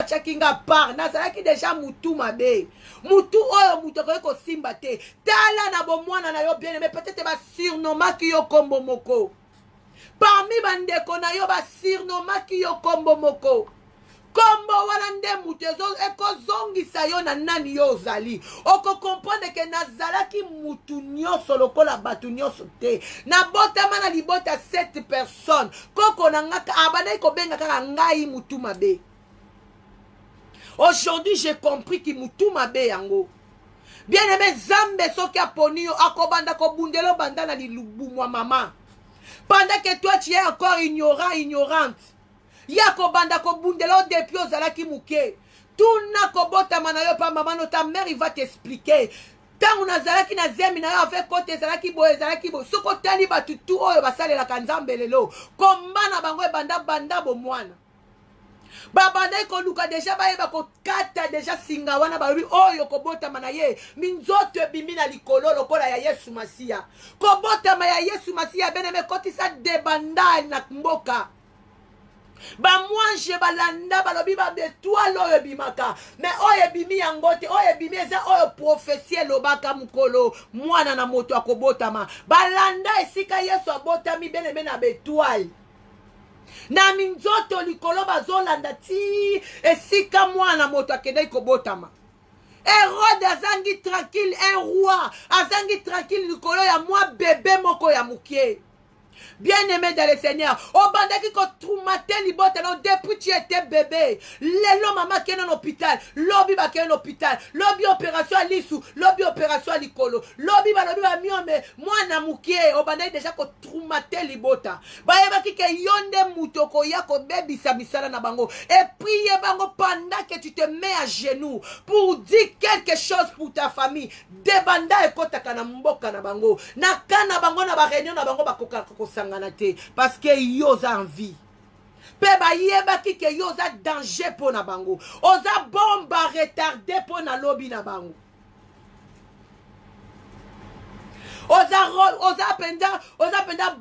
chakinga par nazalaki déjà mutu mabe mutu oyo mutu akoki kosimba te tala na bomwana na yo bien aimé peut-être basurnnomaki yo kombo moko parmi bandeko na yo basurnnomaki yo kombo moko kombo wana nde mutu ekozongisa yo na nani yo ozali okokomprendre ke nazalaki mutu nyonso lokola bato nyonso te nabotama na libota 7 personnes koko na ngaka abandaki kobenga kaka ngai mutu mabe. Aujourd'hui j'ai compris ki mutu mabe yango bien aimé zambe soki aponi yo akobanda kobundelo banda na lilubu mwa mama pendant que toi tu es encore ignorante Yako banda ko bundelo depuis ozalaki muke. Tuna ko bota manayo pa maman ta mère il va t'expliquer. Tant nazalaki na zemi na yo avec côté zalaki boye zalaki bo. Soko tali batutu oyo basale la kanzambe lelo. Kombana bango banda bo mwana. Babanda ko luka deja ba yeba ko kata deja singa wana ba wi oyo ko bota manaye. Minzoto ebimi na likolo lokola ya Yesu Masia. Ko bota ma ya Yesu Masia beneme kotisa debanda na mboka. Ba mwanje balanda balobi ba betoile oyo bimaka mais oyo bimi yangote oyo bimi eza oyo prophétie lobaka mukolo mwana na moto akobotama balanda esika Yesu abotami beneme na betoile na minzoto likolo bazolanda ti esika mwana moto akendai kobotama. Hérode azangi tranquille un roi azangi tranquille likolo ya mwa bébé moko ya mukie. Bien-aimé dans le Seigneur, au banda qui traumatisé libote depuis tu étais bébé. Lelo maman qui est dans l'hôpital, lobby ba qui est dans l'hôpital, lobby opération à l'issue, lobby opération à l'icolo, lobby ba miome, moi na mukie, au banda déjà ko traumatisé libota. Ba yeba ki ke yonde mutoko ya ko bebi sa misala na bango. Et priez bango pendant que tu te mets à genoux pour dire quelque chose pour ta famille. Debanda e kota kana mboka na bango. Na kana bango na ba réunion na bango ba koka parce que yoza envie. Peba yeba ki ke yoza danger pour na bango. Oza bomba retardé pour na lobby na bango. Oza penda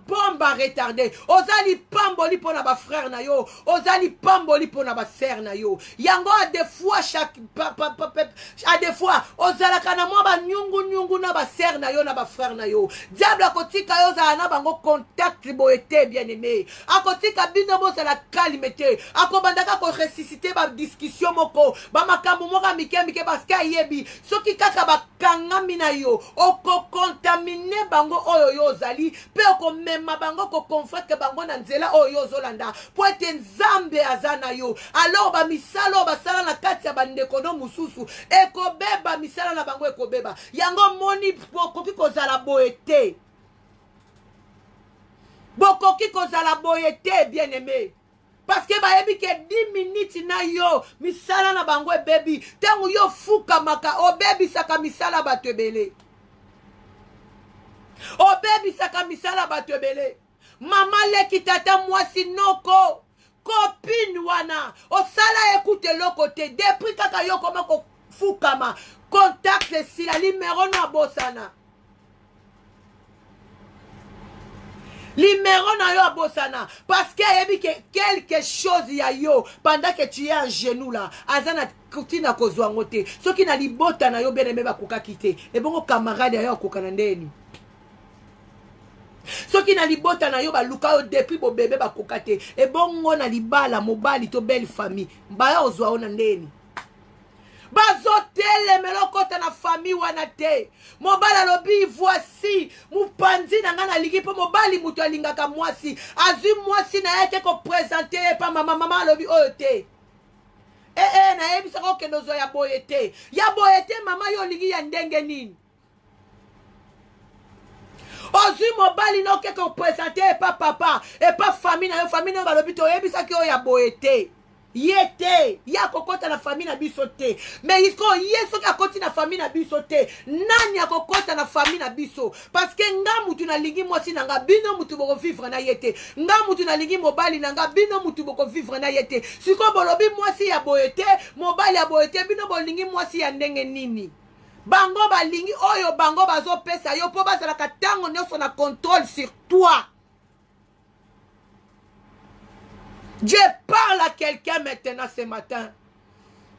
bomba retardé. Oza li pamboli pour na ba frère na yo. Oza li pamboli pour na ba sœur na yo. Yango a des fois a des fois oza la kana mo ba nyungu na ba sœur na yo na ba frère na yo. Diable akotika yo za na bango contact boete bien aimé. Akotika bino bo za la calimete. Akobandaka ko ressusciter ba discussion moko. Ba makambo moka mike parce que yebi soki kaka ba kangami na yo. Oko contaminer bango oyo yo zali pe ko mema bango ko confrère bango na nzela oyo zolanda po ete nzambe azana yo alors ba misalo ba sala na kati ya bandeko no mususu e ko beba misala na bango e ko beba yango moni bokoki kozala boete bokoki kozala boete bien aimé. Parce que bayebi ke 10 minutes na yo misala na bango e bebi tangu yo fuka maka o bebi saka misala batebele. O baby saka misala batebele. Mama leki tata mwasi noko. Copine wana. O sala écoute l'autre côté. Depuis kaka yo koma ko fukama. Contacte si la numéro na bosana. Numéro na yo abosana. Parce que yebi que quelque chose ya yo. Pendant que tu es en genou là. Azana kutina kozwa ngote. Soki na libota na yo bene meba kuka kite. E bongo camarade ya yo kukana ndeni. Soki na libota na yo ba luka yo depuis bo bébé ba kokate e bongo na libala mobali to belle famille ba yo ozwa ona ndeni bazotele melokota na famille wana te mobala lobi voici mupanzi na ngana ligi po mobali mutu alingaka mwasi azu mwasi na yake ko présenter pa mama lobi oyo te na yebisa ko kendo zo ya boyete mama yo ligi ya ndenge nini. Ozu mobali no ke ko présenter et pas papa et pas famille na yo famille na balobi to yebisa ki o ya boete yete ya kokota na famille na biso te mais isko yeso ka koti na famille na biso te nani akokota na famille na biso parce que nga mutu na lingi mwasi na nga bino mutu boko vivre na yete nga mutu na lingi mobali na nga bino mutu boko vivre na yete siko bolobi mwasi ya boete mobali ya boete bino bolingi mwasi ya ndenge nini. Bango balingi oyo bango bazo pesa yo po bazala katango nyonso na contrôle sur toi. Dieu parle à quelqu'un maintenant ce matin.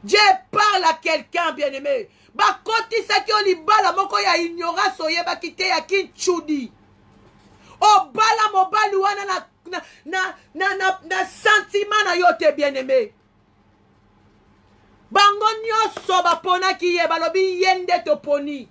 Dieu parle à quelqu'un, bien-aimé. Bakoti saki olibala moko ya ignorance oyeba kite ya kinchudi. Obala mobali wana na sentiment na yote, bien-aimé. Bango nyoso bapona kiye balobi yende toponi.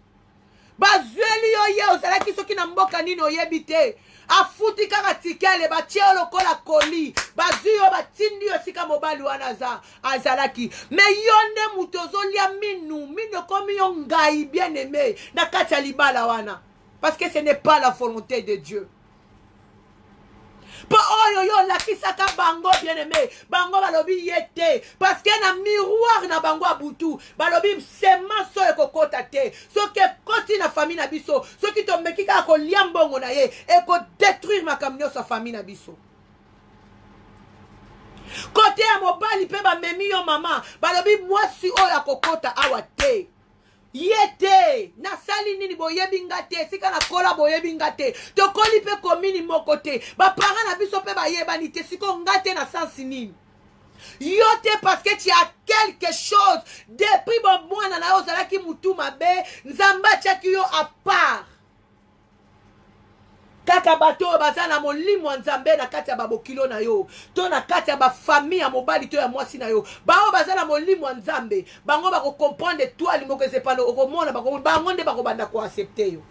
Bazweli yo ye ozalaki soki na mboka nini oyebi te. Afuti kaka tikele batie lokola koli. Bazwi yo batindi yo sika mobali wana azalaki. Me yonde mutozolia minu komi yo ngai, bien-aimé, na kati ya libala wana. Parce que ce n'est pas la volonté de Dieu. Po oyo yo lakisaka bango, bien-aimé, bango balobi yete parce que na miroir na bango abutu balobi sema so ekokota te soki ekoti na famille na biso soki tomeki kaka kolia mbongo na ye ekodétruire makambo nyonso ya famille na biso. Kote ya mobali pe bamemi yo mama balobi mwasi oyo akokota awa te. Yete nasali nini boyebi ngate sika na kola boyebi ngate tokoli pe komini moko te bapara na biso pe bayebani te siko ngate na sansi nini yote parce que tu as quelque chose depuis bon mwana na yo ozalaki mutu mabe nzambe atiaki yo à part kaka bato oyo baza na molimo ya nzambe na kati ya babokilo na yo to na kati ya bafamille ya mobali to ya mwasi na yo bao baza na molimo ya nzambe bango bakokomprendre toali moko ezepano okomona bango nde bakobanda koaccepte yo.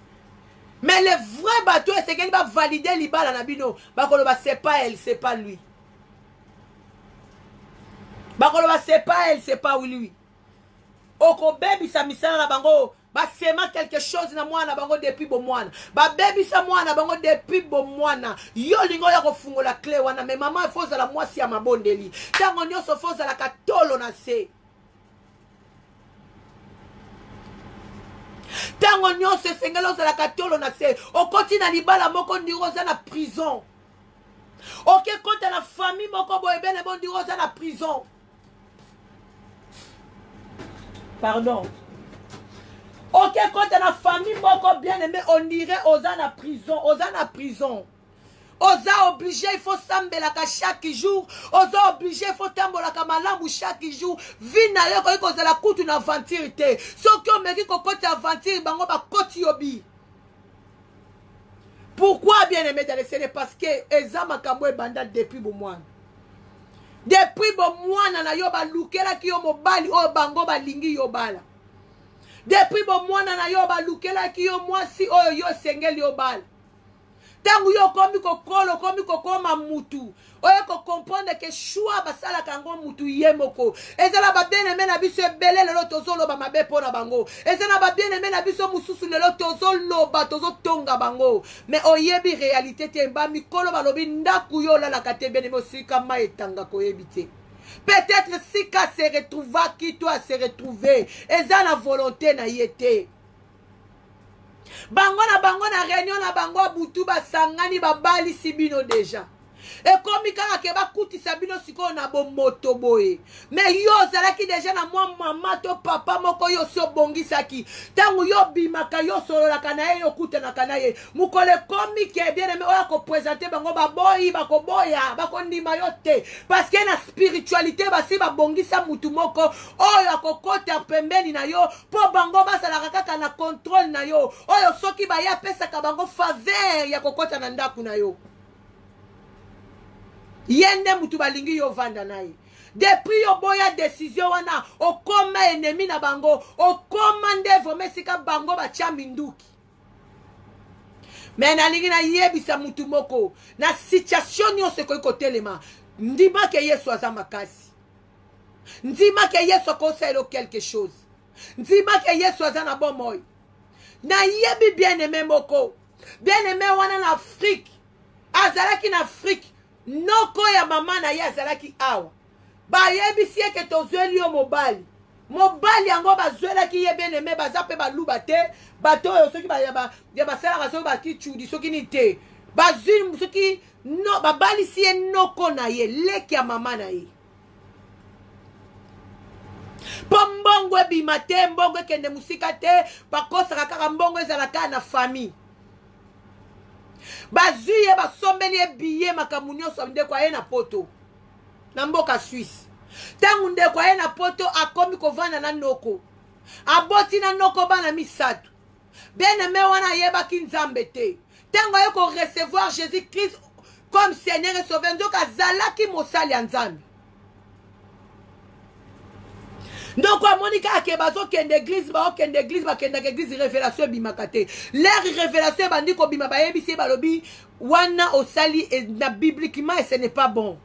Mais les vrais bato esekeli bavalide libala na bino bakoloba c'est pas elle, c'est pas lui. Bakoloba c'est pas elle, c'est pas lui. Okobebisa misala na bango basema quelque chose na mwana bango depuis bo mwana babebisa mwana bango depuis bo mwana yo lingo ya kofungola clé wana mais maman foza la mwasi ya mabondeli tango nyonso foza la katolo na se tango nyonso esengelo za la katolo na se okoti na libala moko ndiro za na prison oke kota na famille moko boyebene bon ndiro za na prison. Pardon. Ok, quand dans la famille, beaucoup bien aimé, on dirait aux en prison, Oza obligé, il faut s'embelaka chaque jour. Oza obligé, il faut tambolaka malambu chaque jour. Vina le ko ko la kutu na aventure te. So ki o meki ko koti aventure bango ba koti yobi. Pourquoi bien aimé dans le Seigneur? Parce que eza makambo ebanda depuis bo mwana. Depuis bo mwana na yo ba lukela ki yo mobali o bango ba lingi yo bala. Depuis bo mwana na yo ba lukela ki yo mwasi oyo yo sengeli yo bala. Tangu yo komi kokolo komi kokoma mutu oyo ko comprendre que choix basala kango mutu yemoko ezala ba bien aimé na biso ebele lelo tozolo ba mabe pona bango ezala ba bien aimé na biso mususu lelo tozolo ba tozotonga bango mais oyebi réalité te ba mikolo balobi ndaku yo la kate bien aimé sika ma etanga koyebite. Peut-être si ka se retrouva qui toi se retrouver eza na volonté na yete. Bango na réunion na bango butu basangani babali sibino déjà. Et comme kaka ke bakuti sabino siko na bo moto boye. Mais yo zalaki déjà na moi mama to papa moko yo so bongisaki. Tangu yo bimaka yo solola kana yo kutana kana ye. Mukole komi ke bien aimé oya ko présenter bango baboyi bako boya bako ndima yote. Parce que na spiritualité basi ba bongisa mutu moko oyo akokota pembeni na yo po bango basala kaka na contrôle na yo. Oyo soki ba ya pesa ka bango faveur ya kokota na ndaku na yo. Yende mutu balingi yo vanda naye. Depuis yo boya décision wana okoma ennemi na bango okoma ndevo mesika bango bacha minduki. Mais nalingi na yebisa mutu moko na situation nyonso ko kotelema ndima ke Yesu aza makasi. Ndima ke Yesu akoselo quelque chose. Ndima ke Yesu aza na bomoy. Na yebi bien aimé moko. Bien aimé wana na Afrique. Azalaki na Afrique. Noko ya mama na ye azalaki awa bayebisi eke tozweli yo mobali yango bazwelaki ye bien aimé baza pe baluba te bato oyo soki basalaka soki bakichudi soki ni te bazwi soki no babalisi ye noko na ye leki ya mama na ye po mbongo ebima te mbongo ekende musika te bakosaka kaka mbongo ezalaka na famille. Bazuye basombeli billet makamunyo somde kwa na poto na mboka Suisse Tangu ndeko aye na poto akomi kovanda na noko. Aboti na noko bana misato. Bien-aimé wana yebaki nzambe te. Tango aye ko recevoir Jésus-Christ comme Seigneur et Sauveur, donc azalaki mosali ya nzambe. Donc à Monica Akebazo kende église ba kende église ba kende église révélation bimakate. L'air révélation bandi ko bima ba yebisi balobi wana osali na bibliquement et ce n'est pas bon.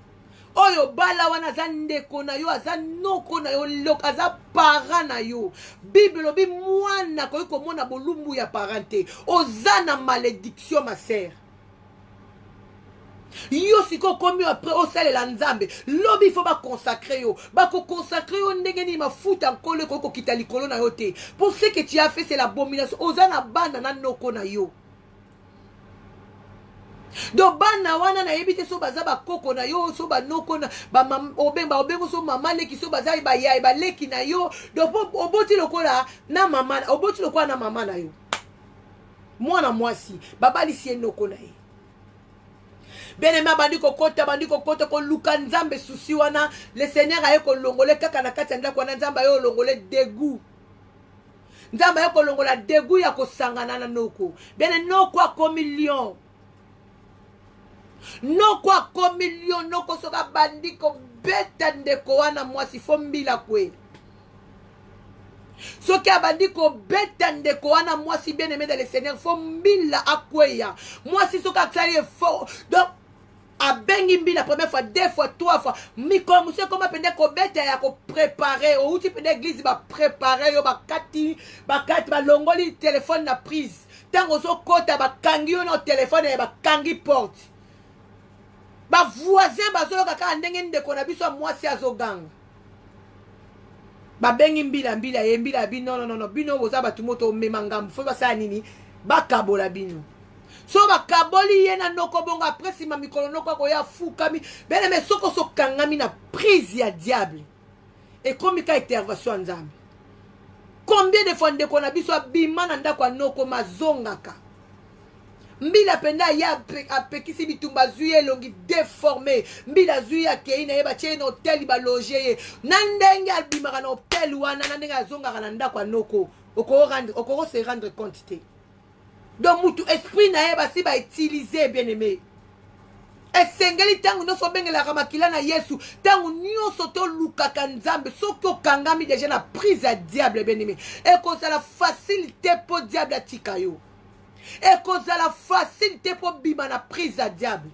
Oyo bala wana zande kona yo azano kona yo lokaza para na yo. Bible lobi mwana ko komona bolumbu ya parente. Ozana malédiction ma sœur. Yo siko komi après au sale la nzambe lobi faut ba consacrer yo ba ko consacrer yo ndenge ni mafuta nkole ko kita likolo na yo te. Pour ce que tu as fait c'est l'abomination ozana banda na noko na yo. Do bana wana na yebite so baza ba koko na yo so ba noko na ba obengo so mama leki so baza ba yai ba leki na yo do oboti lokola na mama oboti lokola na mama na yo mwana mwasi babali sie noko na ye. Bien-aimé bandiko kota ko luka nzambe susi wana le Seigneur aye ko longole kaka na kati ndako na nzamba yo longole dégoût. Nzamba yo ko longola dégoût ya ko sangana na noko. Bien noko ko million. Noko ko million noko soka bandiko beta ndeko wana mwasi fombila kwe. Soki abandiko beta ndeko wana mwasi bien-aimé dans le Seigneur fombila akweya. Mwasi soka tsali fort. Donc abengi mbi la première fois, 2 fois, 3 fois. Miko monsieur comment pende ko beta ya ko préparer au outil pende église ba préparer yo ba kati ba longoli téléphone na prise. Tango so kota ba kangi yo na téléphone ya ba kangi porte. Ba voisin ba zo kaka ndenge ndeko na biso mwasi azoganga. Ba bengi mbila non bino boza ba tumoto memangam fo ba sa nini ba kabola bino. So bakaboli yena noko bongo après si ma mikolo noko ko ya fukami bene me soko so kangami na prise ya diable et comme ka intervention nzambe combien de fois ndeko na biso abima na ndako noko mazongaka mbila penda ya apekisi bitumba zuye longi déformé mbila zuye akeina yeba chena hotel ba loger na ndenge abima na hotel wana na ndenge azongaka na ndako noko okoro se rendre compte te. Donc, mutu esprit na yeba si ba utiliser bien aimé. Et sengeli tangu no so bengela ramakila na Yesu, tangu nyo soto lukaka nzambe, soko kangami déjà na prise à diable bien aimé. Et cause la facilité pour diable atika yo. Et cause la facilité pour bima na prise à diable.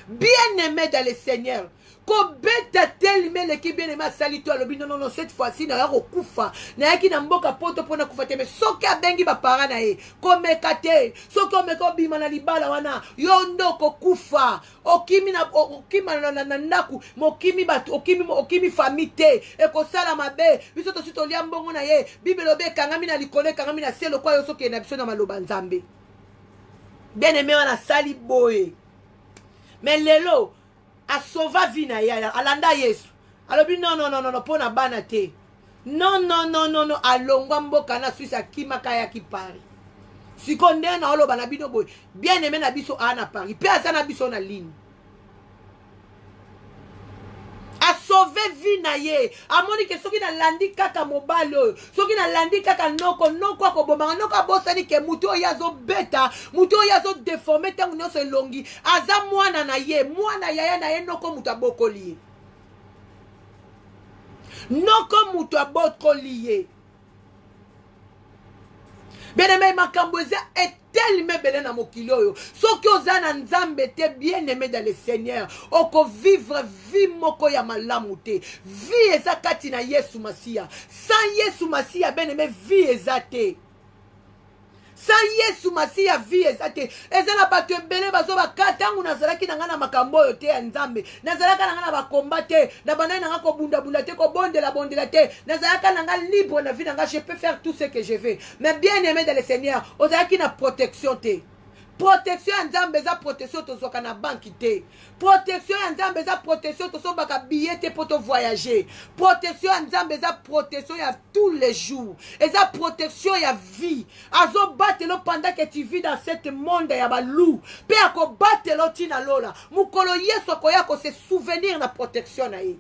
Bien aimé dans le Seigneur. Ko beta tel mele ki bien aimé sali toi lobi non cette fois-ci na yako kufa na yaki na mboka poto pona kufa te mais soki abengi ba para na ye ko mekate soki omeko bima na libala wana yo ndoko kufa okimi na ndaku mokimi batu okimi famite e ko sala mabe biso to sito lia mbongo na ye bibelo be kangami na likole kangami na selo kwa yo soki na biso na maloba nzambe bien aimé wana sali boye mais lelo a sauva vina ya alanda Yesu alobi non pona bana te non alongwa mboka na Suisse akima kaya ki Paris sikonde na oloba na bino boy bien aimé na biso ana Paris pe asa na biso na ligne a sauvé vina ye amoni ke soki na landi kaka mobalo soki na landi kaka noko ko bomanga noko abosani ke muto yazo beta muto yazo déformé tangu nyonso longi aza mwana na ye mwana yaya na ye noko muto abokoli noko muto abokoli ye bien-aimé makambo eza tellement belé na mokili oyo soki ozana nzambe te bien aimé dans le Seigneur oko vivre vie moko ya malamu te vie eza kati na Yesu Masia sans Yesu Masia bien aimé vie eza te sans Yesu Masia vie ezate ezana bato ebele bazo bakatangu nazalaki na ngana makambo oyo te ya nzambe nazalaka na ngana bakomba te na bandai na ngako bunda te ko bondela te nazalaka na ngana libre na vie na ngana je peux faire tout ce que je veux mais bien aimé dans le Seigneur ozalaki na protection te protection ya nzambe za protection tozoka na banki te protection ya nzambe za protection tozobaka billet te poto voyager protection ya nzambe za protection ya tous les jours et za protection ya vie azo batelo pendant que tu vis dans cette monde ya balou pe akobatelo tina lola mukolo Yesu koya ko se souvenir na protection na ye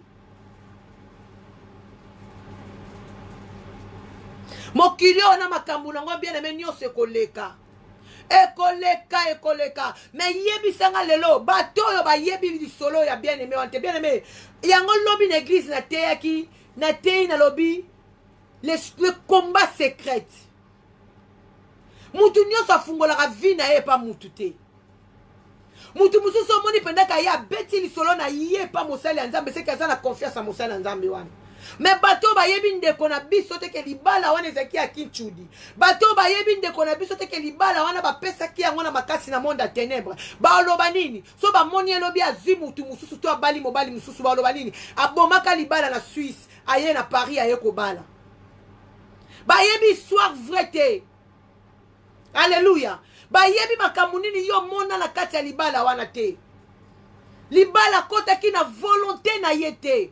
mokili ona makambo nango bien aimé nyonso ekoleka ekoleka mais yebisanga lelo bato oyo bayebi lisolo ya bien aimé wante bien aimé yango lobi na église na teyaki na teyi na lobi le combat secret mutu nyonso afungolaka vi na ye pa mutu te mutu mosusu omoni pendaka ye abeti lisolo na ye pa mosali ya nzambe seki aza na confiance ya mosali ya nzambe wana me bato bayebi ndeko na biso teke libala wana ezalaki ya kinchudi bato bayebi ndeko na biso teke libala wana bapesaki yango na makasi na monde ya ténèbre baloba nini so bamoni elobi azwi mutu mosusu to abali mobali mosusu baloba nini abomaka libala na Suisse aye na Paris aye kobala bayebi histoire vrai te alléluia bayebi makambo nini yo mona na kati ya libala wana te libala kotaki na volonté na ye te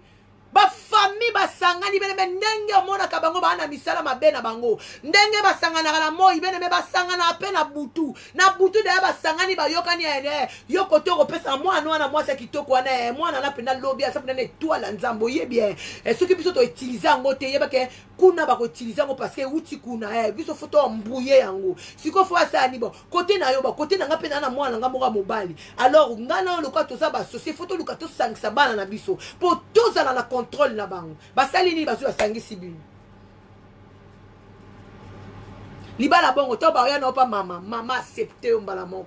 bafamille basangani beneme ndenge omonaka bango bana misala mabe na bango ndenge basanganaka na moi beneme basangana pe na butu deya basangani bayokani ene yo kote okopesa mwana wana mwasi ya kitoko wana mwana na penda lobi asa penda étoile ya nzambo yebi soki biso toutilize yango te yebake kuna bakoutilize yango parce que uti kuna biso fo tombrouye yango siko fo asala ni bon kote na yo bakote nanga mpe na mwana nanga moko ya mobali alors nga na oyo lokola toza basosie fo toluka tosangisa bana na biso mpo tozala na contrôle na bango basali nini bazwi basangisi bino libala bongo to baoyana opa mama accepte yo mbala moko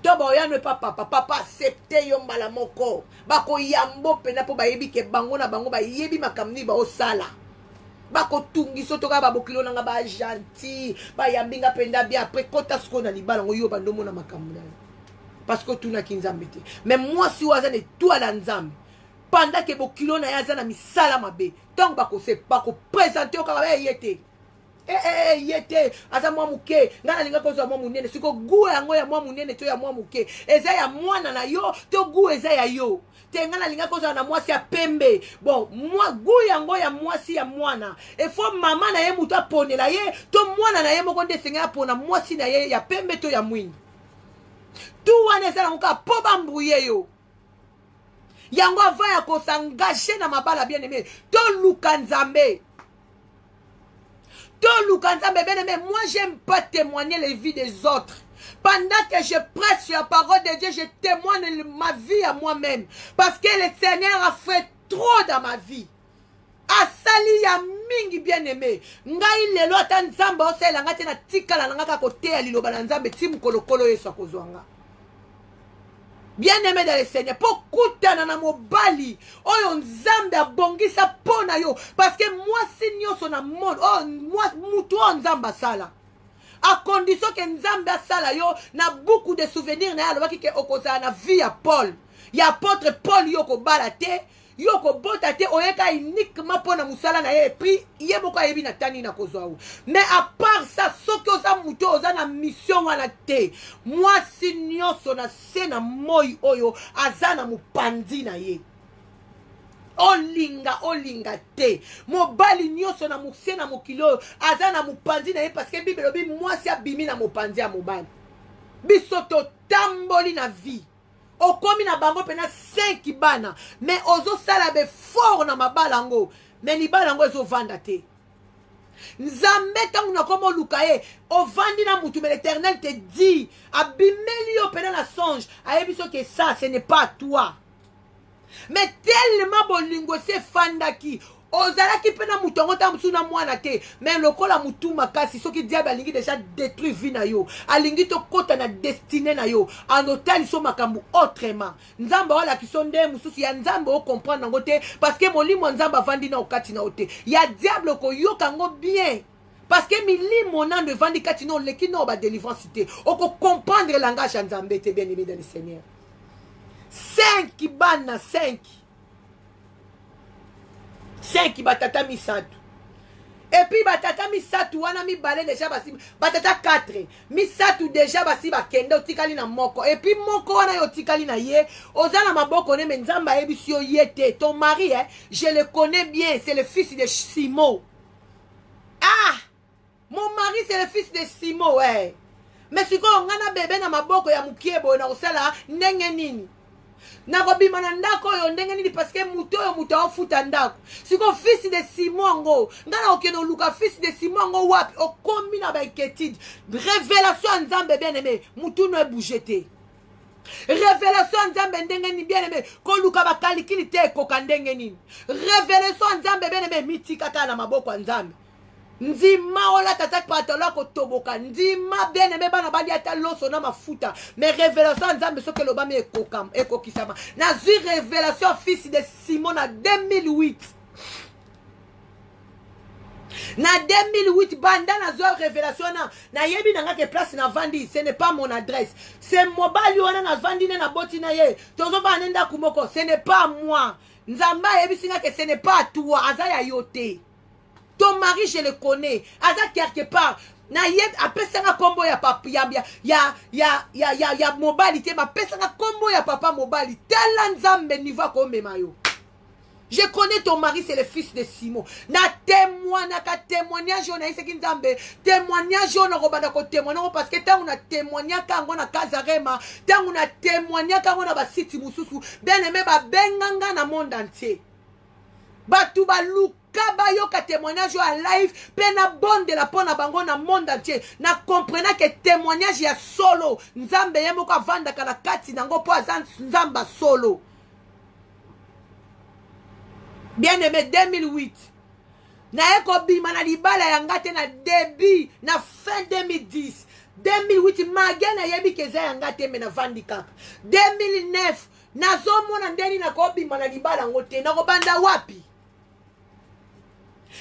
to baoyana epa papa accepte yo mbala moko bakoyambo mpena mpo bayebi ke bango na bango bayebi makambo nini baosala bakotungiso toka babokilo nanga bagentil bayambinga mpenda bien après kota siko na libala ngo yo bandomona makambo na yo parce que otunaki nzambe te mais mwasi oyo aza na étoile ya nzambe pendant que bokilo na yaza na misala mabe tant bako présenter okaka yete yete aza mwa muke ngana linga kozo mwa munene siko gu yango ya mwa munene to ya mwa muke eza ya mwana na yo to gu eza ya yo te ngana linga kozo na mwasi ya pembe bon mwa gu yango ya mwasi ya mwana e fo mama na ye muto aponela ye to mwana na ye moko nde senga apona mwasi na ye ya pembe to ya mwini tu wana eza na muka po bambrouye yo yango ava ya kosangaje na mabala bien aimé to luka nzambe bien aimé. Moi j'aime pas témoigner les vies des autres pendant que je prêche sur la parole de Dieu je témoigne ma vie à moi-même parce que le Seigneur a fait trop dans ma vie asali ya mingi bien aimé ngai lelo ata nzambe osala ngate na tikala ngaka kote ya liloba na nzambe timu kolokolo yeso akozwanga bien aimé dans le Seigneur pour kutana na mobali oyo nzambe abongisa pona yo parce que moi si nyonso na monde oh moi mutu o nzambe sala à condition que nzambe sala yo na beaucoup de souvenirs na alobaki ke okozala na vie ya Paul ya apôtre Paul yo ko balate yo ko bota te oyeka uniquement pona musala na ye puis ye boko yebi na tani na kozwa mais à part ça soki oza muto oza na mission wana te moi si nyonso na se na moi oyo aza na mopandi na ye olinga te mobali nyonso na mokuse na mokili oyo aza na mopandi na ye parce que bible lobi mwasi abimi na mopandi ya mobali biso totamboli na vie okomi na bango pena 5 bana mais ozosala befort na mabala ngo mais libala ngo ezovanda te nzambe ntango nakoma oluka ye ovandi na mutu mais l'éternel te dit abimeli yo pena na songe ayebi soki ça ce n'est pas toi mais tellement bolingo esi efandaki ozalaki mpe na mutu yango ta mosusu na mwana te mais lokola mutu makasi soki diable alingi déjà détruire vie na yo alingi tokota na destine na yo anotaliso makambo autrement nzambe olakisa nde mosusu ya nzambe ocomprendre yango te parce que molimo ya nzambe avandi na okati na yo te ya diable koyoka yango bien parce que milimo nando evandi kati na oleki na badelivrance te okocomprendre langage ya nzambe te bien aimé dans le Seigneur 5 bana 5 batata misatu et puis batata misatu wana mibale déjà basi batata 4 misatu déjà basi bakende otikali na moko et puis moko wana yo otikali na ye ozala maboko ne nzamba yebisi yo yete ton mari je le connais bien c'est le fils de Simon ah mon mari c'est le fils de Simon ouais mais siko ngana bébé na maboko ya mukiebo na osala ndenge nini nakobima na ndako oyo ndenge nini parce que muto oyo muto afuta ndako siko fils de Simon ngo ngana okeno luka fils de Simon ngo wapi okomi na ba inquiétude révélation nzambe bien aimé mutu no ebujete révélation nzambe ndenge ni bien aimé ko luka ba kalikili te ko kandenge nini révélation nzambe bien aimé mitika kana maboko nzambe Ndima ola tata patolo ko toboka ndima bien aimé bana bali ata loso na mafuta mais révélation nzambe soke loba me ekokam ekokisama na zu révélation fils de Simon na 2008 na 2008 banda na zo révélation na yebi nanga ke place na vandi ce n'est pas mon adresse c'est mobali wana na vandi na boti na ye tozo ba nenda kumoko ce n'est pas moi nzamba yebi singa que ce n'est pas toi azaya yote. Ton mari, je le connais. Aza quelque part. Na yeb apesanga kombo ya papa ya mobilité ma pesanga kombo ya papa mobile. Tela nzambe niva ko memayo. Je connais ton mari, c'est le fils de Simon. Na témoignage on a ici nzambe. Témoignage on a robanda ko témoigner parce que tant on a témoigné quand on a Kazarema, tant on a témoigné quand on a ba siti mususu, bien aimé ba benganga na monde entier. Batu ba luka yo ka témoignage à live pena bonne de la pona bango na monde entier na comprenant que témoignage ya solo nzambe yemo ka vanda kana kati nango po azan nzamba solo bien aimé 2008 na eko bima na libala ya ngate na début na fin 2010 2008 magana yebi keza ya ngate me na vandicap 2009 nazomona ndeni na ko bima na libala ngote na ko banda wapi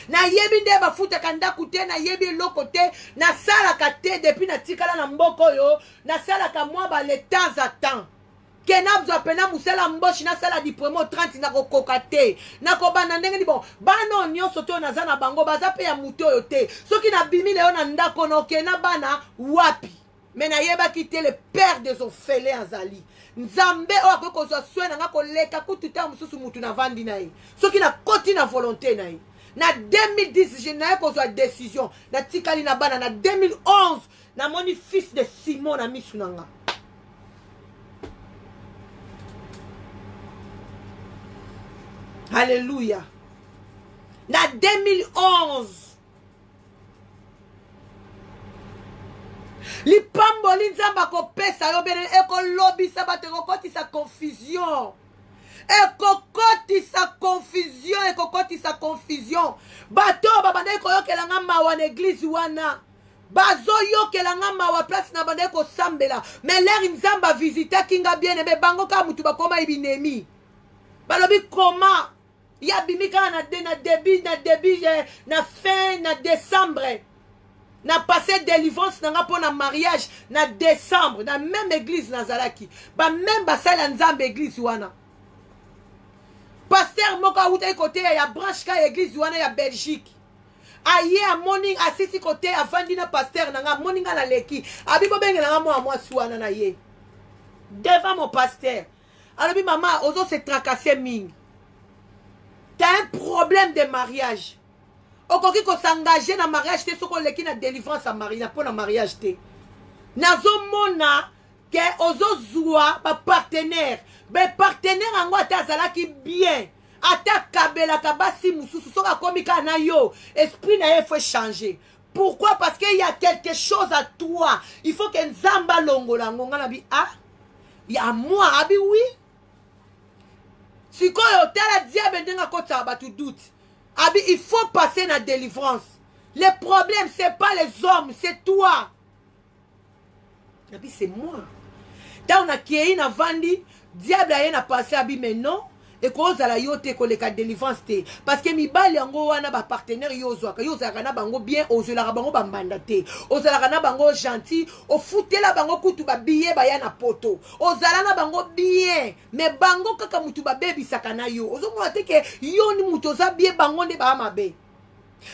na yebi nde bafuta kanda kute na yebi loko te na sala ka te depuis na tikala na mboko yo na sala ka mwa ba le temps à temps kena bzo pena musala mboshi na sala di promo 30 na kokoka te na ko bana ndenge ni bon bana nyonso to na zana bango baza pe ya muto yo te soki na bimi leo na ndako no kena bana wapi mais na yeba kite le père des orphelins azali nzambe o akoko zo swena nga koleka kututa mususu mutu na vandi na ye soki na koti na volonté na ye. Na 2010, je n'ai pas eu de décision. Na tikali na bana na 2011, na moni fils de Simon na misunanga. Alléluia. Na 2011. Li pamboli nzamba ko pesa yo bene eko lobby sabate ko koti sa confusion. Ekokoti sa confusion. Bato babande ko yokelanga mawa na église wana. Bazo yokelanga mawa place na bande ko sambela. Mais l'air nzamba visiter kinga bien aimé bango ka mutu bakoma ibinemi. Balobi comment ya bimika na début na fin na décembre. Na passé délivrance na pour na mariage na décembre na même église nazalaki. Ba même basala nzamba église wana. Pasteur moka uta côté ya branche ka église wana ya Belgique. Aye a morning assisi côté avandi na pasteur nanga morning na leki. Abibo bengela nga moi suana na ye. Devant mon pasteur. Alors bi maman ozo se tracasser ming. T'as un problème de mariage. Okoki ko s'engager na mariage te soko leki na délivrance à mariage na pour na mariage te. Nazo mona que ozo zua ba partenaire. Mais partenaire en moi t'azala qui bien. Ata kabela kabasi mususu soka komika na yo. Esprit na faut changer. Pourquoi? Parce qu'il y a quelque chose à toi. Il faut que nzamba longola ngonga na bi ah. Il y a moi abi oui. Si ko yo tala diable ndenga kota ba tu doute. Abi il faut passer na délivrance. Le problème c'est pas les hommes, c'est toi. Abi c'est moi. Tant on a qui na vandi diable a na passé abi mais non et cause à la yote ko le ka délivrance te parce que mi bali yango wana ba partenaire yozwaka na bango bien ozela bango bambanda te ozela na bango gentil o futela bango kutu ba billet ba ya na poto ozala na bango bien mais bango kaka mutu ba bebi sakana yo ozomona te ke yo ni mutu za bien bango nde ba mabe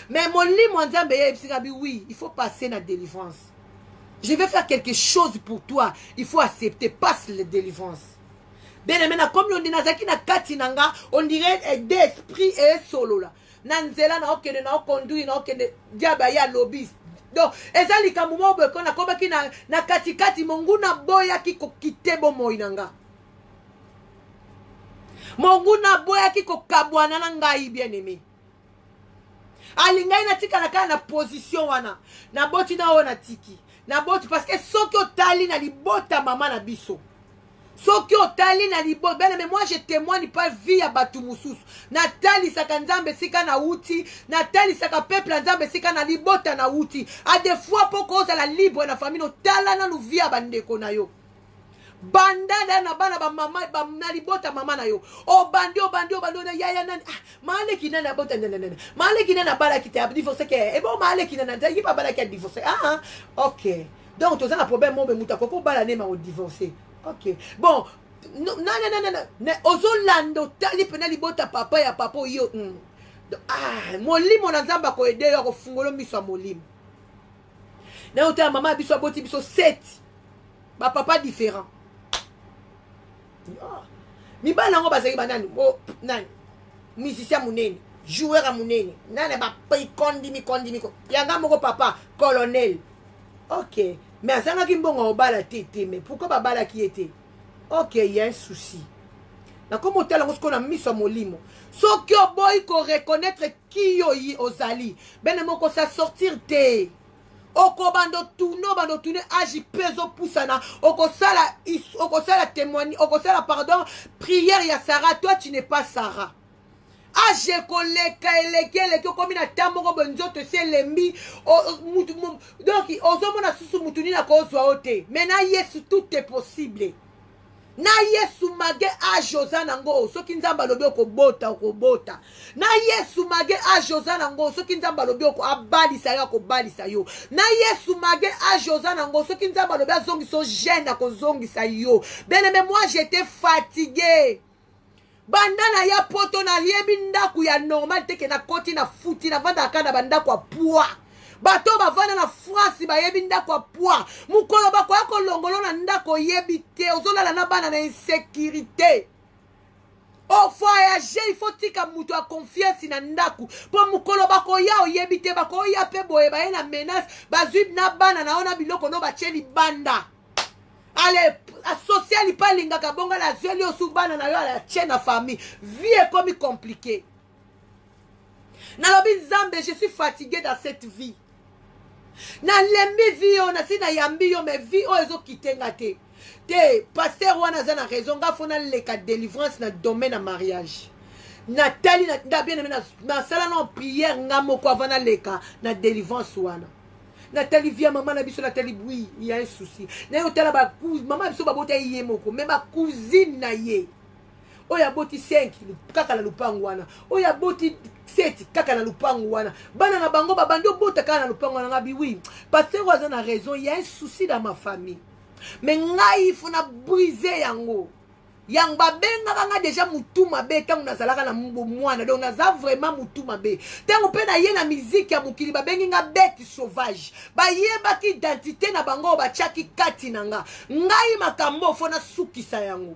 mais molimo nzambe ye bisika bi oui il faut passer na délivrance. Je vais faire quelque chose pour toi. Il faut accepter. Passe la délivrance. Bien aimé, comme on dit, on dirait d'esprit et solo là. Nanzela na okene na conduire na okene diaba ya lobbyiste. Donc, ezali kamumo be kona koba ki na katikati mongu na boya ki ko kite bo moinanga. Monguna boya ki ko kabwana na ngai bien aimé. Alingai na tika na kana na position wana. Na boti na ona tiki. Na boti parce que soki otali na libota mama na biso. Soki otali na libota. Ben mais moi je témoigne pas vie ya batu mususu. Natali saka nzambe sika na uti. Natali saka peuple nzambe sika na libota na uti. A des fois poko za la libre na famille otala na vie ya bandeko na yo. Bandana na bana ba mama ba na libota mama na yo. O bandi na yaya nani. Male ki nana bota nana. Male ki nana bala ki te divorcé ke. E bon male ki nana yi pa bala ki a divorcé. OK. Donc tu as un problème mon be muta ko bala ne ma o divorcé. OK. Bon, non. Ozolando tali pena libota papa ya papa yo. Molimo na nzamba ko ede yo ko fungolo miso molimo. Na ota mama biso boti biso 7. Ba papa différent. Mi bana ngo bazali banani nani musicien munene joueur a munene nani ba kondi mi yanga moko papa colonel. OK, mais asanga ki mbongo obala tete mais pourquoi ba bala ki était? OK, il y a un souci. Na comme hôtel ngo skona miso molimo soki oboy ko reconnaître ki yo yi ozali bene moko sa sortir te. Oko bando tourne agi peso poussana oko sala témoigne oko sala pardon prière ya Sarah. Toi tu n'es pas Sarah. Age koleka eleke komi na tamoko bonzoto se lembi donc ozomona susu mutuni na kozwa ote. Maintenant Yesu tout est possible. Na Yesu mage ajoza nango soki nzamba lobi okobota. Na Yesu mage ajoza nango soki nzamba lobi abalisa yo akobalisa yo. Na Yesu mage ajoza nango soki nzamba lobi azongiso gêne akozongisa yo. Bien-aimé, moi j'étais fatigué. Bandana ya poto na yebi ndaku ya normal teke na koti na futi na vanda kana bandako a poids. Bato bavana na France ba yebi ndako a poids. Mukolo bako yako longolo na ndako yebi te. Ozolala na bana na insécurité. O voyager il faut tika mutu a confiance na ndaku. Po mukolo bako ya oyebi te bako ya pe boye ba na menace bazwib na bana na ona biloko no ba cheli banda. Allez, associer pas lingaka bonga la zeli osubana na yo la tienne famille. Vie est comme compliquée. Nalobi Nzambe, je suis fatigué dans cette vie. Na lembi vie on a si na yambi yo mais vie o ezo kitenga te. Te pasteur wana za na raison nga fona leka délivrance na domaine na mariage. Nathalie na bien aimé na sala na prière nga moko avana leka na délivrance wana. Nathalie via maman na biso Nathalie oui, il y a un souci. Na yo tala ba maman biso ba bota yé moko, même ba cousine na ye. Oya boti 5 kaka na lupangu wana. Oya boti 7 kaka na lupangu wana. Bana na bango ba bando bota kaka na lupangu wana ngabi oui. Parce que oza na raison, il y a un souci dans ma famille. Mais ngai il faut na briser yango. Yang babenga kanga déjà mutu mabe tangu nazalaka na mwana donc naza vraiment mutu mabe tangu pe na ye na musique ya mukili babengi nga bête sauvage ba yeba ki identité na bango ba chaki kati nanga ngai makambo fona sukisa yango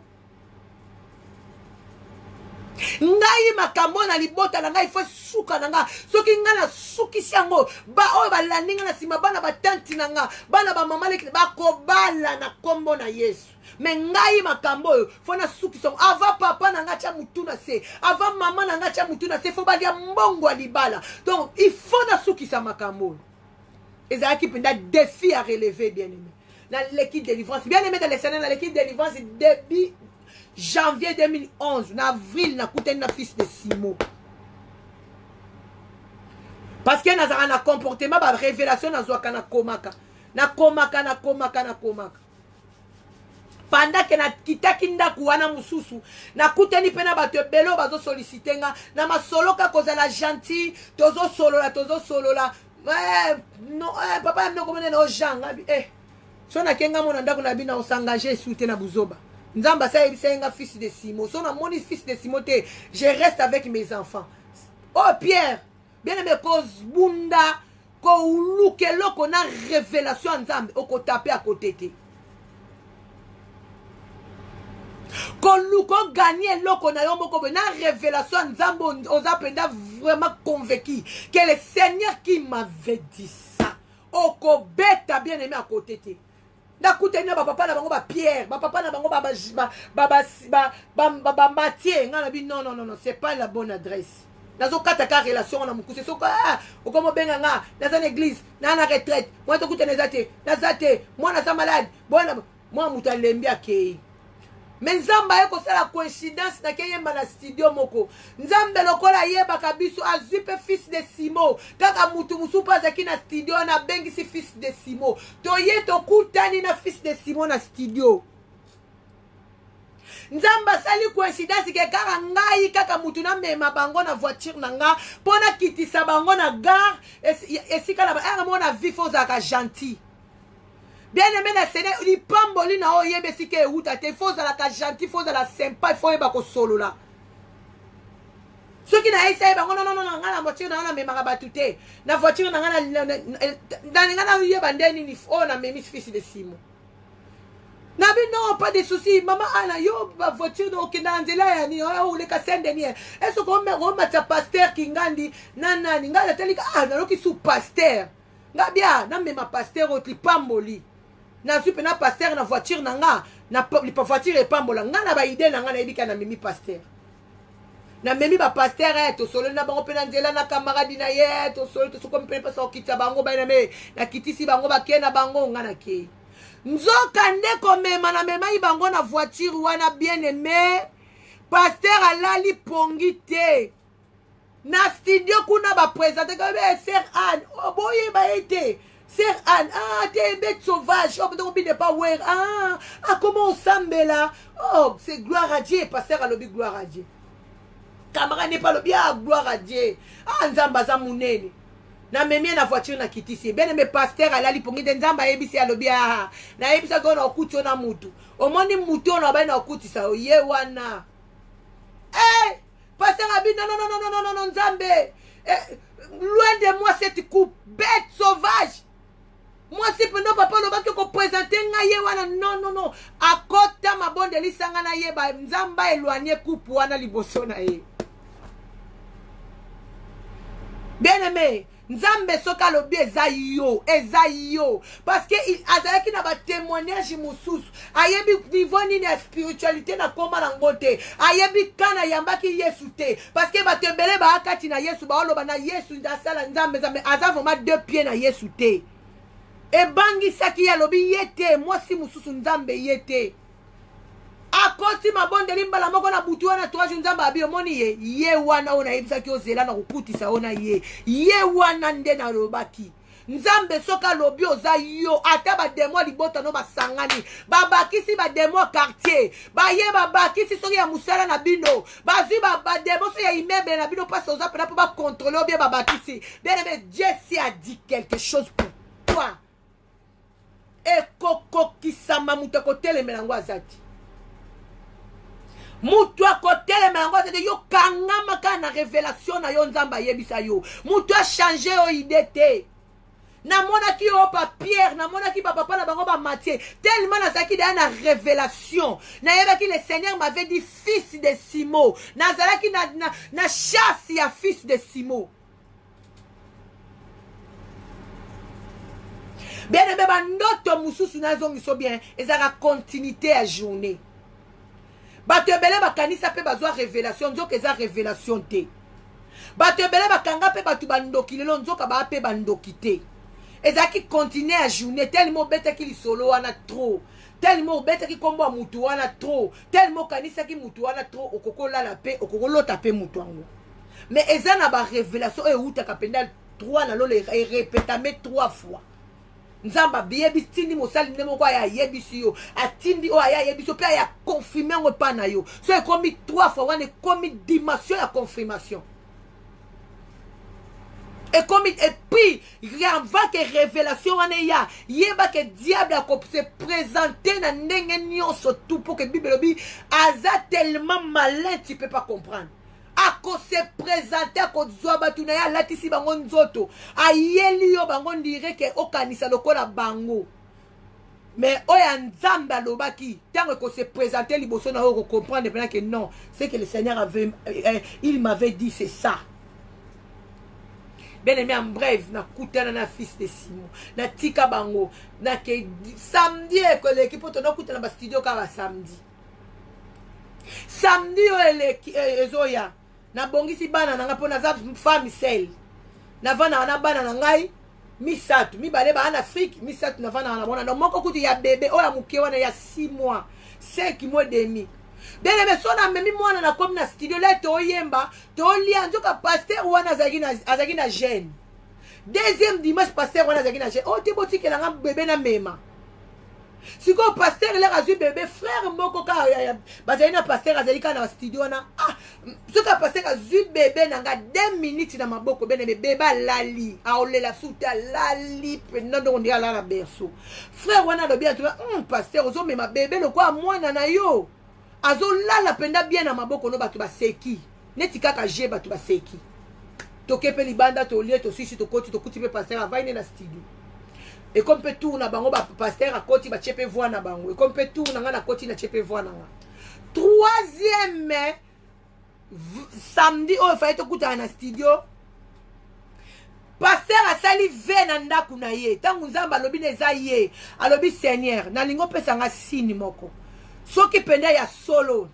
ngai makambo na libota na ngai fo suka nanga soki nga na sukisi yango ba oyo balandinga na sima bana batanti nanga bana ba mama leki ba kobala na kombo na Yesu. Mais ngai makambo fona suki son ava papa na ngacha mutuna se ava mama na ngacha mutuna se fo balia mbongo libala donc il faut na suki sa makambo ezaki penda défi à relever bien aimé dans l'équipe de délivrance bien aimé dans les scènes dans l'équipe de délivrance début janvier 2011 en avril na kuteni na fils de Simo parce que na zara na comportement ba révélation na zwaka na komaka pendant que na kitaki ndaku wana mususu na kuteni pena bato belo bazo sollicitenga na masoloka kozala gentil tozo solola non papa mno komene na ojanga so na kenga mona ndaku na bina osangager soute na buzoba nzamba sa ebisenga fils de Simo so na moni fils de Simo te je reste avec mes enfants. Oh Pierre bien aimé cause bunda ko uluke loko na révélation nzambe oko taper à côté te Koluko gagner loko na yombo na révélation nzambo ozapenda vraiment convaincu que le Seigneur qui m'avait dit ça oko beta bien aimé à côté te Nakutani na papa na bango ba pierre, papa na bango ba matière. Non, c'est pas la bonne adresse. Nazo kataka relation na mukuse soka okomo benga nga naza na église na retraite moi to kutana nazate moi na malade bona moi mutu alembi akei. Mais nzamba eko sala coïncidence na keyemba na studio moko. Nzambe lokola yeba kabiso azupe fils de Simo. Kaka mutu musupa zaki na studio na bengi si fils de Simo. Toye to kutani na fils de Simo na studio. Nzamba sali coïncidence ke kaka ngai kaka mutu na mema bango na voiture na nga pona kitisa bango na gare esika la ba mona vifo za ka gentil. Bien aimé na Seigneur, il pamboli na oyebe sike euta te faut za la gentil, faut za la sympa, faut yeba ko solo la. Ceux qui na essaye bango non nga na voiture na mema ba tuté. Na voiture na nga na yeba ndeni ni fo na memi fils de Simo. Nabi non, pas de soucis. Maman ana yo ba voiture no kina nzela ya ni o le ka sende ni. Eso ko me roma ta pasteur kingandi nani ngala telika na loki sous pasteur. Ngabia na me ma pasteur otli pamboli. Na supe na pasteur na voiture na nga na voiture e pambola nga na ba idée na nga na ebika na mimi pasteur. Na memi ba pasteur to solo na bango pena nzela na camarade na ye to solo to soko mpena pasa okita bango ba na me na kitisi bango ba ke na bango nga na ke. Nzoka ndeko mema na mema ibango na voiture wana bien aimé pasteur alali pongi te na studio kuna ba présenter comme sœur Anne oboye ba été sœur Anne t'es bête sauvage donc on ne pas voir comment on sambela c'est gloire à Dieu pasteur alobi gloire à Dieu camarade n'est pas le bien gloire à Dieu nzamba za munene na memi na voiture na kitisi bien aimé pasteur alali pongi de nzamba yebisi alobi na yebisa ko na okuti na mutu omoni mutu na ba na okuti sa ye wana pasteur abi non nzambe loin de moi cette coupe bête sauvage moi si pendant papa lo ba ko présenter nga ye wana non akota mabonde lisanga na ye ba nzamba éloigné coupe wana liboso na ye bien aimé Nzambe soka lobi eza yo parce que il azalaki na ba témoignage mususu ayebi niveau ni na spiritualité na komba na ngote ayebi kana yambaki Yesu te parce que ba tembele ba akati na Yesu ba oloba na Yesu ndasala Nzambe aza vraiment deux pieds na Yesu te e bangi saki ya lobi yete moi si mususu Nzambe yete akoti mabonde limbala moko na butu wana 3 jours Nzamba abi omoni ye wana ona yebisaki ozela na kokutisa ona ye wana nde na lobaki Nzambe soka lobi oza yo ata ba demo libota no basangani babakisi ba demo quartier ba ye babakisi soki ya musala na bino bazwi ba demo so ya immeuble na bino passe oza pena po ba contrôler bien babakisi bien aimé Dieu si a dit quelque chose pour toi e koko kisama muto kotele melango azati mutu akotele melango azati yo kangama kana révélation na yo Nzamba yebisa yo mutu a changé o idée te na mona ki o papier na mona ki papa na bango ba matière tellement na saki da na révélation na yeba ki le Seigneur m'avait dit fils de Simo na zalaki na chasse ya fils de Simo bien aimé bandoto mususu na zongiso bien ezaka continuité à journée bato ebele bakanisa pe bazwa révélation nzoka eza révélation te bato ebele bakanga pe bato bandoki lelo nzoka ba pe bandoki te ezaki continuer à journée tellement obetaki lisolo wana trop tellement obetaki kombo ya mutu wana trop tellement kanisaki mutu wana trop okokolala pe okokolota pe mutu yango mais eza na ba révélation oyo eutaka penda 3 na lolo répétame 3 fois Nzamba biyebi tindi mosali ndemo kwa ya yebisi yo atindi o ya yebisi pe ya confirmer ngo pa na yo so e komi 3 fois wana komi dimension ya confirmation et comme et puis avant que révélation wana ya yeba que diable a se présenter na ndenge nyonso tout pour que Bible lobi aza tellement malin tu peux pas comprendre ako se présenter ako zwa batu na ya latisi bango nzoto ayeli yo bango ndire ke okanisa lokola bango mais oya Nzambe alobaki tango ko se présenter liboso na yo comprendre pendant que non c'est que le Seigneur avait il m'avait dit c'est ça bien aimé en bref na kutana na fils de Simon na tika bango na ke samedi ko l'équipe to na kutana ba studio ka ba samedi ezoya na bongisi bana nanga pona za femme sel na vana na bana na ngai misatu mibale ba en Afrique misatu na vana na bona no moko kuti ya bébé oya muke wana ya 6 mois 5 mois demi bien aimé sona memi mwana na comme na studio là to yemba to lia nzoka pasteur wana azaki na jeune deuxième dimanche pasteur wana azaki na jeune o te botiki na bébé na mema siko pasteur là azui bébé frère moko ka bazali na pasteur azali ka na studio na soka pasteur azui bébé nanga 2 minutes na maboko bien aimé bébé lali aolela suta lali pendant donc on dit ala na berceau frère wana lobi atu pasteur ozo mema bébé le quoi mwana na yo azo lala penda bien na maboko no batu baseki neti kaka je batu baseki tokepe libanda to lie to sisi to koti to kuti pe pasteur avaine na studio et comme peut tout na bango ba pasteur a koti ba chepe voix na bango et comme peut tout na nga na koti na chepe voix na nga troisième samedi o fa to kuta na studio pasteur asali ve na ndaku na ye tangu nzamba alobi neza ye alobi seigneur na lingo pesa nga sini moko soki penda ya solo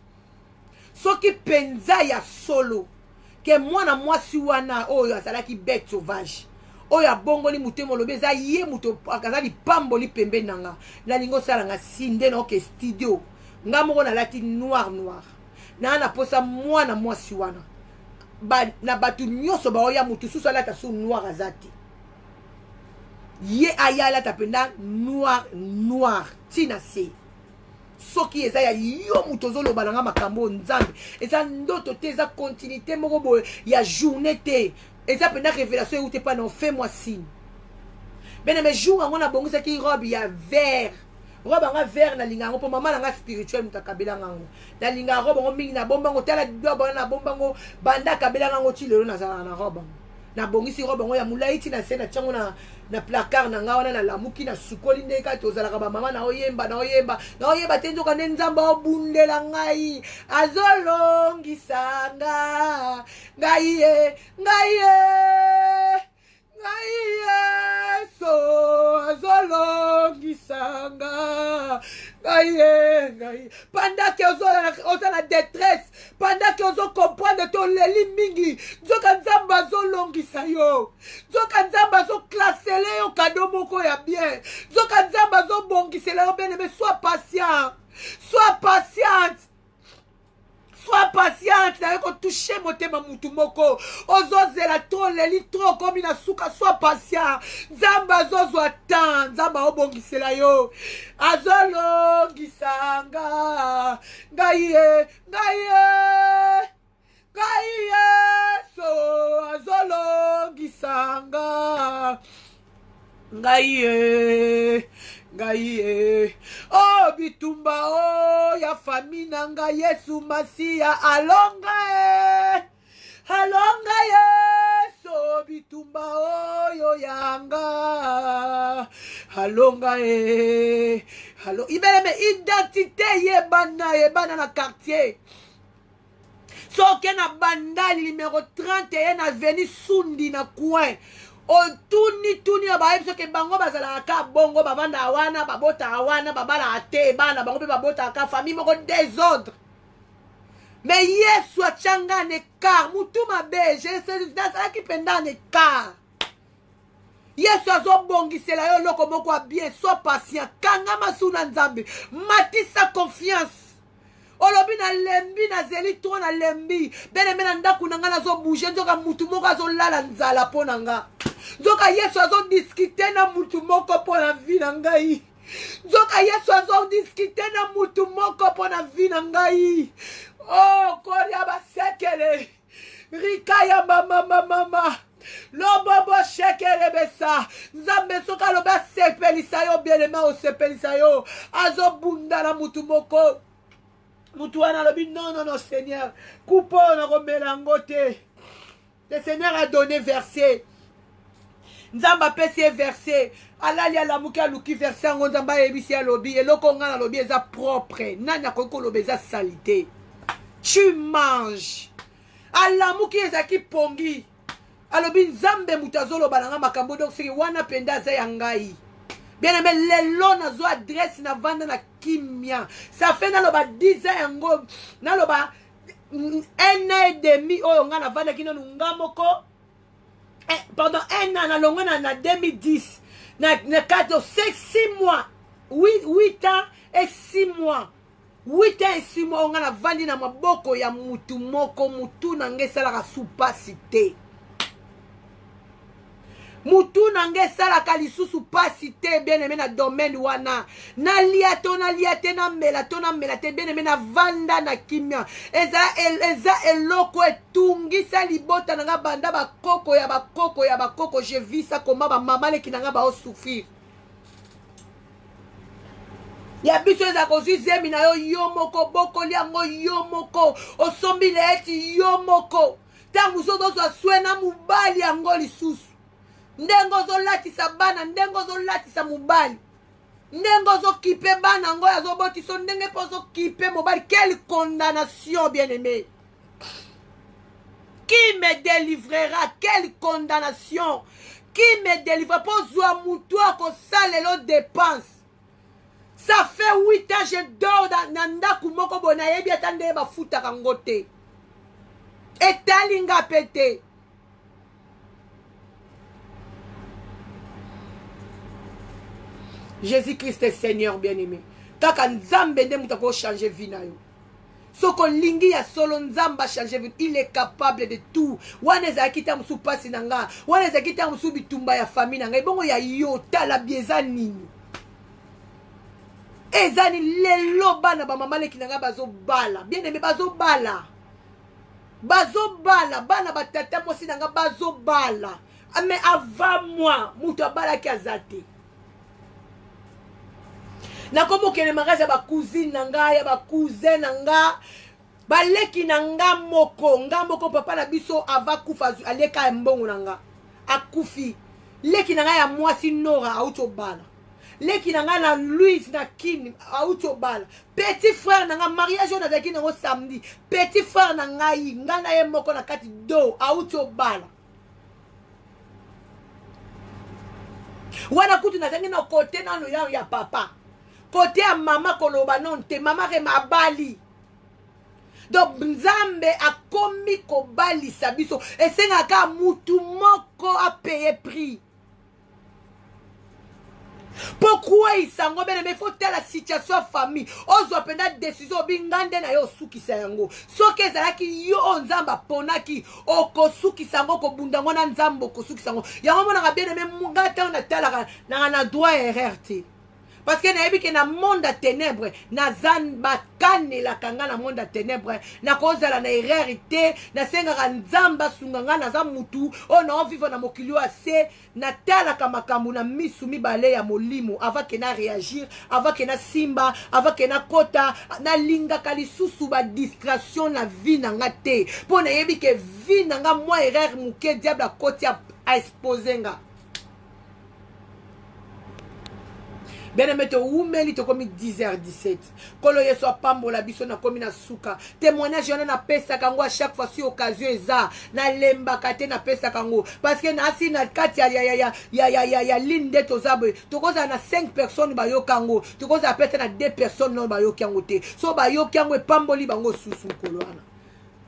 soki penza ya solo ke mwana mwasi wana oyo azalaki bête sauvage oyo abongoli mutemo lobe za ye muto akazali pamboli pembe nanga na lingo sala nga sinde na oke studio nga moko na lati noir na posa mwana mwasi wana na batu nyoso ba oya mutu susu alata su noir azati ye ayala tapenda noir tina se soki eza ya yo mutozo loba nanga makambo nzambe eza ndoto te eza continuité moko boye ya journée te eza pena révélation eute pa na fais-moi signe bene me jour ngo na bongisa ki robe ya vert robe nga vert na linga ngo po mama nga spirituel mutakabela ngango na linga robe ngo mingi na bomba ngo tala doba na bomba ngo banda kabela ngango ti lelo na zala na robe na bongisi robe ngo ya mulai ti na sena chango na placard na nga wana na lamuki na sukoli ndeka tozalaka ba mama na oyemba tenzo ka nzamba obundela ngai azolongisanga ngai so azolongisanga ngai pendant que oza na détresse pendant que ozo comprendre to leli mingi nzoka nzamba azolongisa yo nzoka nzamba azoklasele yo kado moko ya bien nzoka nzamba azobongisela yo bien aimé sois patient sois patiente na yoko toucher motema mutu moko ozozela to leli tro komi na suka sois patient nzamba azozwa temps nzamba obongisela yo azolongisanga ngai so azolongisanga ngai oh bitumba oh ya famille nanga Yesu Masia alonga so bitumba oh yo yanga alonga halo ibele identité yebana na quartier so ke na bandali numéro 31 na veni sundi na coin tuni abayebi soki bango bazalaka ka bongo bavanda wana babota wana babala ate bana bango mpe babota ka famille moko désordre mais Yesu atianga na écart mutu mabe nazalaki mpenza na écart Yesu azobongisela yo loko moko ya bien sois patient kangama su na nzambe matisa confiance olobi na lembi na zeli to na lembi bene mena ndaku nanga nazobouge nzoka mutu moko azolala nzala mpo na nga nzoka Yesu azodiskite na mutu moko mpo na vi na ngai nzoka Yesu azodiskite na mutu moko mpo na vi na ngai oh koria basekele rikaya mama lobobo shekele besa nzambe soka loba sepelisa yo bielema osepelisa yo azobunda na mutu moko mutu wana lobi non Seigneur coupo na komela ngote le Seigneur a donné verset nzamba pesi verset alali alamuki aluki verset ngo nzamba yebisi alobi eloko nga na lobi eza propre nani akoki koloba eza salite tu manges alamuki ezaki pongi alobi nzambe mutu azoloba nanga makambo donc siki wana penda aza ya ngai. Bien aimé, lelo nazo adresse na vanda na kimia. Ça fait naloba 10 ans yango, naloba 1 an et demi oyo nga na vanda kino nga moko. Pendant 1 an nalongo na 2010 na 4 6 mois 8 ans et 6 mois 8 ans et 6 mois nga na vandi na maboko ya mutu moko mutu na ngesala sous pasité. Mutu nange sala kalisusu pasi te bien aimé na domaine wana na liato na liate na mela te bien aimé na vanda na kimia eza eloko etungisa libota nanga banda bakoko ya bakoko je vis ça comment ba mama le kinanga ba souffrir ya biso eza kozi zemi na yo moko boko liango yo moko osombi eti yo moko tangu so dozo swena mubali yango lisusu ndengo zo latisa bana ndengo zo latisa mubali ndengo zo kipe bana ngo ya zo botiso ndenge pozo kipe mobali. Quelle condamnation bien aimé, qui me délivrera? Quelle condamnation, qui me délivrera? Pour zwa mutu ako salelo dépense. Ça fait 8 ans je dors dans ndaku moko bona yebi atande ba futa kangote etalinga pete. Jésus-Christ est Seigneur bien-aimé. Kaka nzambe nde muta ko changer vie na yo. Soko lingi ya solo nzamba changer vie, il est capable de tout. Waneza kita musu pasi nanga, waneza kita musu bitumba ya famille nanga. Ibongo ya yota la bieza nini. Ezani lelo bana ba mama leki nanga bazo bala. Bien-aimé bazo bala. Bazo bala, bana batata mosi nanga bazo bala. Mais avant moi, muta bala ki azate. Na komo kene magaza ba cousine nanga ya ba cousin nanga baleki nanga moko papa na biso ava kufa aleka mbongo nanga akufi leki nanga ya mwasi Nora auto bala leki nanga na Louise na Kini auto bala petit frère nanga mariage na zaki nango samedi petit frère nanga yi ngana ye moko na kati do auto bala wana kutu na zangi na kote na no ya papa côté à maman koloba non te maman re mabali donc nzambe a komi ko bali sabiso et c'est ngaka mutu moko a payer prix. Pourquoi il s'engo bien mais faut telle la situation famille ozo penda décision bingande na yo suki sango so ke zalaki yo nzamba ponaki oko suki sango ko bunda ngona nzambo ko suki sango yango mona bien mais mungata na tala na droit RRT. Parce que na yebi na monde à ténèbres na zan bakane la kanga na monde à ténèbres na kozala na erreur na senga nzamba sunganga na za mutu o na vivre na mokili ase na tala kamakambu na misu mibale ya molimo avant que na réagir avant que na simba avant que na kota na linga kalisusu ba distraction na vie na ngate po na yebi ke vie na nga moi erreur muke diable a koti a exposer nga. Bien aimé te oumeli te komi 10h17. Kolo yeso pambola biso na komi na suka. Témoignage yana na pesa kango à chaque fois si occasion eza na lemba kate na pesa kango parce que na si na kati ya linde to zabwe. To koza na 5 personnes ba yo kango. To koza peut-être na 2 personnes non ba yo kango te. So ba yo kango pamboli bango susu kolo ana.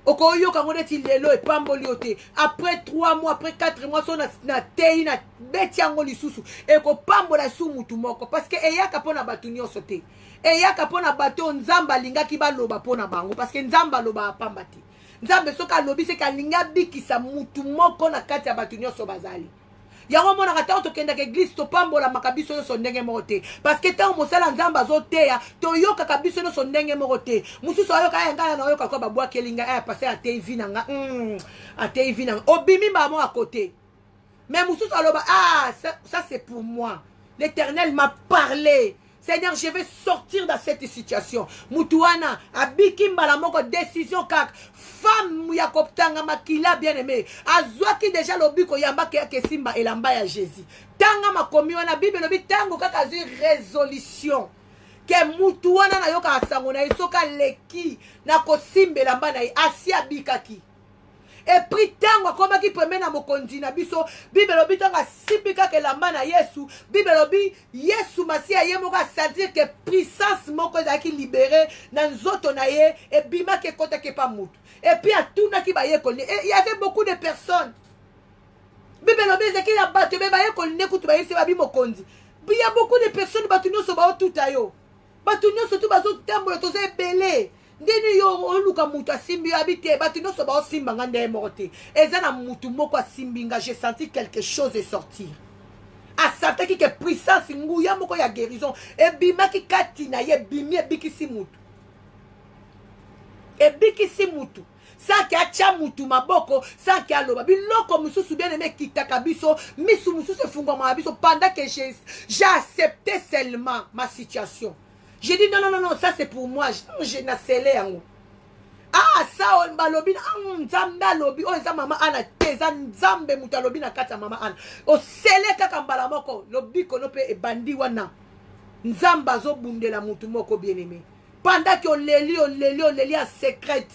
Okoyo kango neti lelo e pamboli ote. Après 3 mois, après 4 mois, so na tei na beti yango lisusu. Eko pambola su mutu moko. Parce que eyaka pona batu nyonso te. Eyaka pona batu nzamba lingaki baloba pona bango. Parce que nzamba loba apambati. Nzambe soka lobi se ka linga bikisa mutu moko na kati ya batu nyonso bazali. Yango mona kata to kenda ke église to pambola makabiso yo sondenge mote parce que tant mosala nzamba zoteya to yoka kabiso no sondenge mote mususu ayoka yanga na yoka ko babwa kelinga passer à TV nanga à TV nanga obimi mamo à côté mais mususu aloba ça c'est pour moi, l'Éternel m'a parlé. Seigneur, je vais sortir de cette situation. Mutuana, abiki mbala moko décision kak. Femme yakoptanga makila bien aimé. Azwaki déjà lobiko yamba ke simba elamba ya Jésus. Tanga makomi wana Bible lobi tango kaka zi résolution. Ke mutuana na yoka asango na isoka leki na kosimbe lamba na asi abikaki. et puis tango koma ki premier na mokonzi na biso Bible lobi tanga sipika ke lamba na Yesu Bible lobi Yesu Masia ye moko c'est-à-dire que puissance moko ezaki libéré na nzoto na ye et bima ke kota ke pa mutu et puis atuna ki ba ye kolne il y avait beaucoup de personnes Bible lobi ezaki na bato be ba ye kolne kutu ba yesi ba bi mokonzi il y a beaucoup de personnes batu nyoso ba tuta yo batu nyoso tu bazo tambola toza ebele ndeni yo oluka mutu asimbi habite batu nyoso ba osimba ngande morte eza na mutu moko asimbi nga j'ai senti quelque chose est sortir asataki que puissance nguya moko ya guérison ebimaki kati na ye bimi ebikisi mutu saki acha mutu maboko saki aloba biloko mususu bien aimé kitaka biso misu mususu fungwa biso pendant que j'ai accepté seulement ma situation. J'ai dit non, ça c'est pour moi. Je n'ai scellé en haut. Ah, ça on balobi nzamba lobi o eza mama ana teza nzambe mutalobi na kata mama ana. O scellé kaka mbala moko lobi kono pe ebandi wana. Nzamba zo bundela mutu moko bien aimé. Pendant que on leli en secret.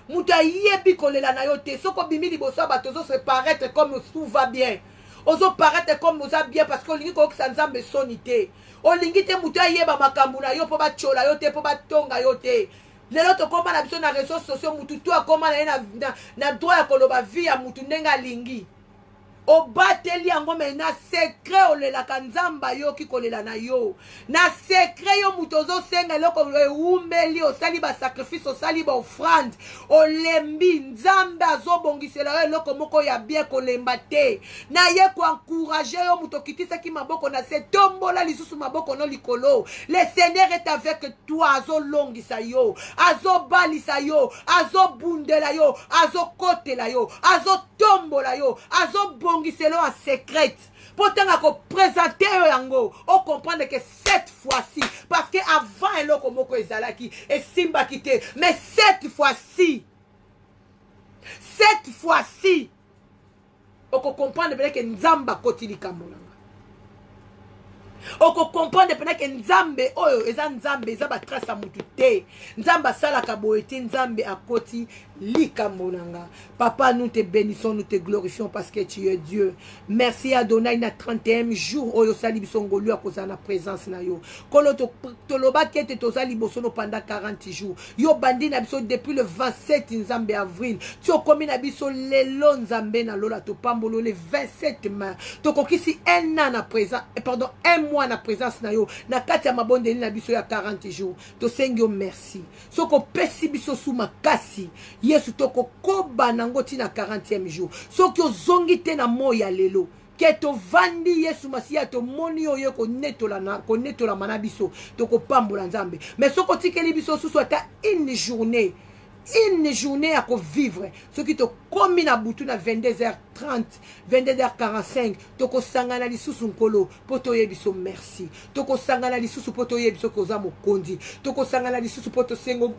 Muta yebi kolela na yo te soko bimi liboso bato zo se paraître comme tout va bien. Ozo paraître comme oza bien parce que lingi ko nzambe sonité. Olingi te muta yeba makambu na yo po ba chola yo te po ba tonga yo te. Lelo to komba na biso na réseaux sociaux mutu to akoma na droit ya koloba vie ya mutu ndenga lingi. Obateli yango me na secret olelaka nzamba yo ki kolela na yo na secret yo mutozo senga loko umeli osali ba sacrifice osali ba offrande olembi nzamba azobongisela yo loko moko ya bien kolemba te na ye ko encourager yo mutokitisa ki maboko na se tombola lisusu maboko no likolo le Seigneur est avec toi azolongisa yo azobalisa yo azobundela yo azokotela yo azotombola yo bongiselo en secret. Pourtant, on présenter yango, on comprend que cette fois-ci, parce que avant elle komoko ezalaki et simba kité, mais cette fois-ci, on comprend que nzamba kotili kamona. Oko comprendre pendant que nzambe oyo eza nzambe eza ba trace mutu te nzamba sala kaboete nzambe akoti likambolanga. Papa, nous te bénissons, nous te glorifions parce que tu es Dieu. Merci Adonai na 31e jour oyo sali bisongo lui akoza na présence na yo kolo to loba kete to sali bosono pendant 40 jours yo bandi na biso depuis le 27 nzambe avril tu okomi na biso lelo nzambe na lola to pambolo le 27 mai to kokisi un an na présence pardon un mois na présence na yo na kati ya mabondeli na biso ya 40 jours to sengi merci soko pesi biso sou makasi yesu to kokoba nango tina 40e jour soki ozongi te na moya lelo que to vandi yesu masia to moni oyo ko netola manabiso to ko pambola nzambe mais soko tikeli biso susu ata une journée à vivre ce qui te komi na butu na 22h30 22h45 to ko sangana lisusu nkolo poto yebiso merci to ko sangana lisusu poto yebiso koza mokondi to ko sangana lisusu poto sengo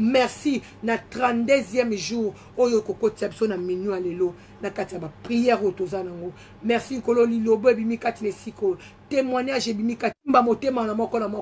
merci na 32e jour oyo kokotisa biso na minuit alelo na kati ya ba prière otoza nango merci nkolo lilobo ebimi kati na siko témoignage ebimi kati mba motema na moko na moko